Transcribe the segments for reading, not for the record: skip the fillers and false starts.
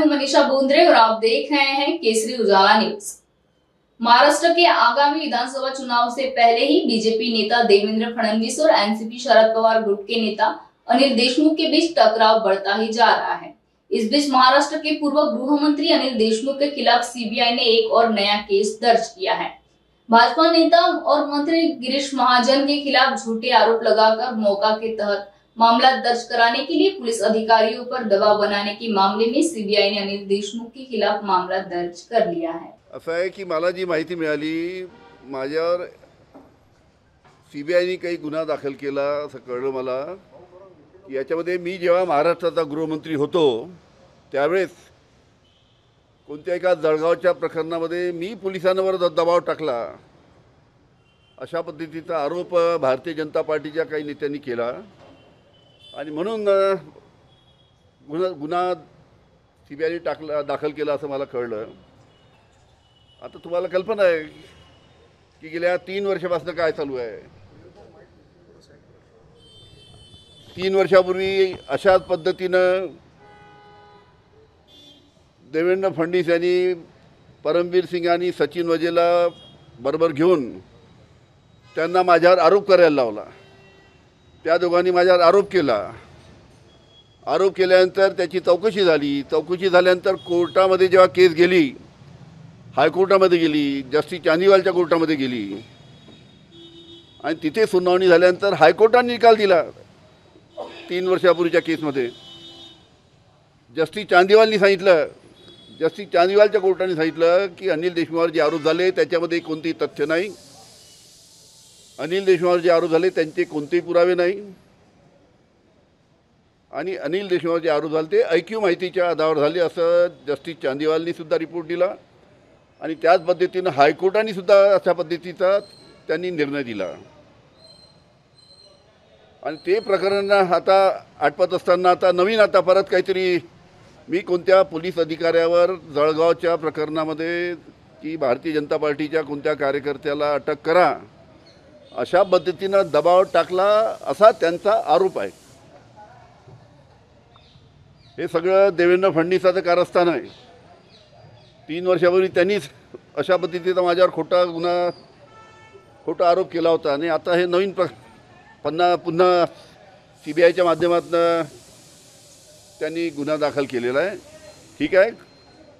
हूं मनीषा बोंद्रे और आप देख रहे हैं केसरी उजाला न्यूज। महाराष्ट्र के आगामी विधानसभा चुनाव से पहले ही बीजेपी नेता देवेंद्र फडणवीस और एनसीपी शरद पवार गुट के नेता अनिल देशमुख के बीच टकराव बढ़ता ही जा रहा है। इस बीच महाराष्ट्र के पूर्व गृह मंत्री अनिल देशमुख के खिलाफ सीबीआई ने एक और नया केस दर्ज किया है। भाजपा नेता और मंत्री गिरीश महाजन के खिलाफ झूठे आरोप लगाकर मौका के तहत मामला दर्ज कराने के लिए पुलिस अधिकारियों पर दबाव बनाने के मामले में सीबीआई ने अनिल देशमुख के खिलाफ मामला दर्ज कर लिया है। असं आहे की मला जी माहिती मिळाली, माझ्यावर सीबीआयने काही गुन्हा दाखल केला असं कळलं मला। याच्यामध्ये मी जेव्हा महाराष्ट्राचा गृहमंत्री होतो त्यावेळेस कोणत्या एका जळगावच्या प्रकरणामध्ये मी पोलिसांवर दबाव टाकला अशा पद्धतीचा आरोप भारतीय जनता पार्टीच्या काही नेत्यांनी केला आणि म्हणून गुन्हा सीबीआयने दाखल केला असं मला कळलं। आता तुम्हाला कल्पना आहे की गेल्या 3 वर्षापासून काय चालू आहे। 3 वर्षापूर्वी अशाच पद्धतीनं देवेंद्र फडणवीस यांनी परमवीर सिंग आणि सचिन वजेला बरोबर घेऊन त्यांना माझ्यावर आरोप करायला लावला। त्या दोघांनी माझ्यावर आरोप केला। आरोप केल्यानंतर त्याची चौकशी झाली। चौकशी झाल्यानंतर कोर्टामध्ये जेव्हा केस गेली, हायकोर्टामध्ये गेली, जस्टिस चांदीवालच्या कोर्टामध्ये गेली आणि तिथे सुनावणी झाल्यानंतर हायकोर्टाने निकाल दिला। 3 वर्षापूर्वीच्या केसमध्ये जस्टिस चांदीवालच्या कोर्टाने सांगितलं की अनिल देशमुखवर जे आरोप झाले त्याच्यामध्ये कोणतेही तथ्य नाही। अनिल देशमुखवर जे आरोप झाले त्यांचे कोणतेही पुरावे नाही आणि अनिल देशमुखवर जे आरोप झाले ते ऐकीव माहितीच्या आधारावर झाले असं जस्टिस चांदीवालनी सुद्धा रिपोर्ट दिला आणि त्याच पद्धतीने हायकोर्टाने सुद्धा अशा पद्धतीचा त्यांनी निर्णय दिला। आणि ते प्रकरण आता आटपत असताना आता नवीन परत काहीतरी मी कोणत्या पोलीस अधिकाऱ्यावर जळगावच्या प्रकरणामध्ये की भारतीय जनता पार्टीच्या कोणत्या कार्यकर्त्याला अटक करा अशा पद्धतीनं दबाव टाकला असा त्यांचा आरोप आहे। हे सगळं देवेंद्र फडणवीसाचं कारस्थान आहे। 3 वर्षापूर्वी त्यांनीच अशा पद्धतीचा माझ्यावर खोटा आरोप केला होता आणि आता हे नवीन पुन्हा सीबीआयच्या माध्यमातून त्यांनी गुन्हा दाखल केलेला आहे। ठीक आहे,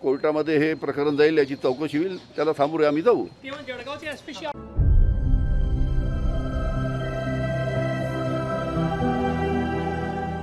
कोर्टामध्ये हे प्रकरण जाईल, याची चौकशी होईल, त्याला सामोरे आम्ही जाऊ।